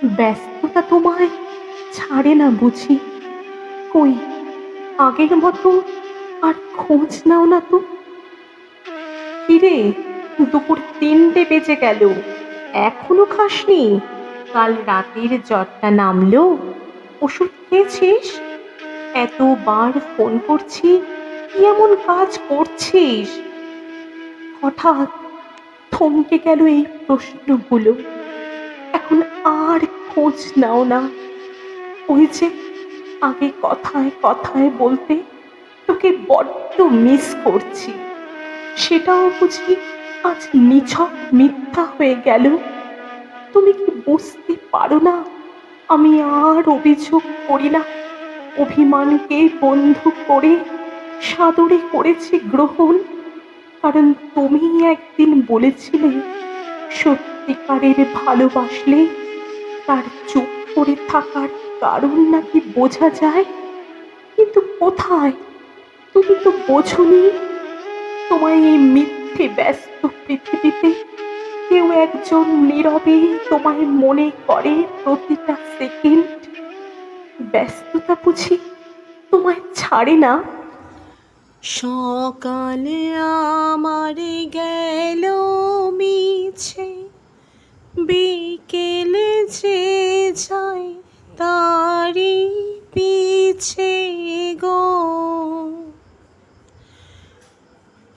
ব্যস্ততা তোমায় ছাড়ে না বুঝি? কই, আগের মতো আর খোঁজ নাও না তো? কিরে, দুপুর ৩টে বেজে গেল, এখনো খাসনি? কাল রাতের জ্বরটা নামলো? ওষুধ খেয়েছিস? এতবার ফোন করছি, কি এমন কাজ করছিস? হঠাৎ থমকে গেল এই প্রশ্নগুলো। এখন আর খোঁজ নাও না। ওই যে আগে কথায় কথায় বলতে, তোকে বড্ড মিস করছি, সেটাও বুঝি আজ নিছক মিথ্যা হয়ে গেল? তুমি কি বুঝতে পারো না আমি আর অভিযোগ করি না? অভিমানকে বন্ধু করে সাদরে করেছি গ্রহণ। কারণ তুমি একদিন বলেছিলে, সত্যিকারের ভালোবাসলে তার চুপ করে থাকার কারণ নাকি বোঝা যায়। কিন্তু কোথায়? তুমি তো বোঝনি। তোমায় এই মিথ্যে ব্যস্ত পৃথিবীতে কেউ একজন নীরবে তোমায় মনে করে প্রতিটা সেকেন্ড। ব্যস্ততা বুঝি তোমায় ছাড়ে না? সকালে আমার গেল মিছে, বিকেলে যে যায় তারি পিছে গো।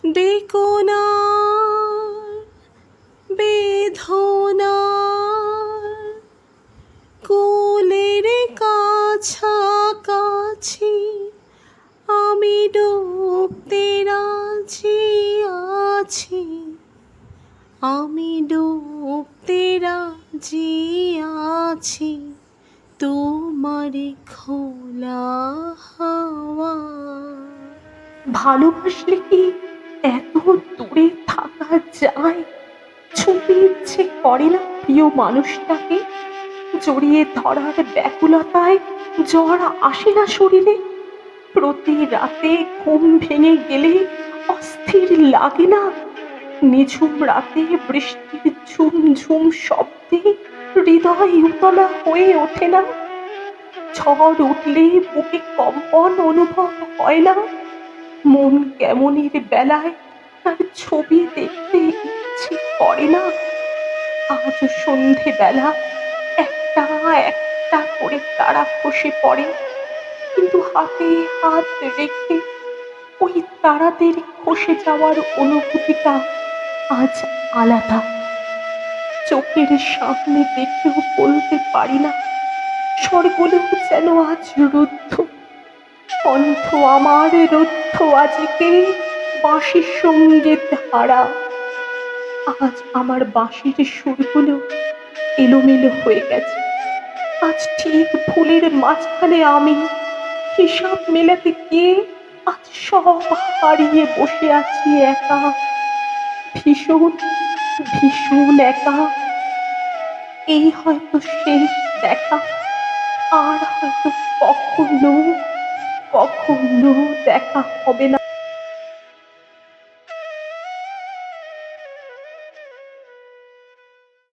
বেকোনা বেদনার কোলের কাছাকাছি আমি ডুবতে রাজি আছি, আমি ডুবতে রাজি আছি তোমার খোলা হাওয়া। ভালোবাসলে কি এত দূরে থাকা যায়? ছুঁতে ইচ্ছে করে না প্রিয় মানুষটাকে? জড়িয়ে ধরার ব্যাকুলতায় জ্বর আসে না শরীরে? প্রতি রাতে ঘুম ভেঙে গেলে অস্থির লাগে না? নিঝুম রাতে বৃষ্টির ঝুমঝুম শব্দে হৃদয় উতলা হয়ে ওঠে না? ঝড় উঠলে বুকে কম্পন অনুভব হয় না? মন কেমনের বেলায় তার ছবি দেখতে ইচ্ছে করে না? আজ সন্ধেবেলা একটা একটা করে তারা খসে পড়ে, কিন্তু হাতে হাত রেখে ওই তারাদের খসে যাওয়ার অনুভূতিটা আজ আলাদা। চোখের সামনে দেখেও বলতে পারি না, স্বরগুলো যেন আজ রুদ্ধ। কণ্ঠ আমার রুদ্ধ আজকে বাঁশির সঙ্গে ধারা। আজ আমার বাঁশির সুরগুলো এলোমেলো হয়ে গেছে। আজ ঠিক ভুলের মাঝখানে আমি হিসাব মেলাতে গিয়ে আজ সব হারিয়ে বসে আছি একা, ভীষণ ভীষণ একা। এই হয়তো শেষ দেখা, আর হয়তো কখনো কখনো দেখা হবে না।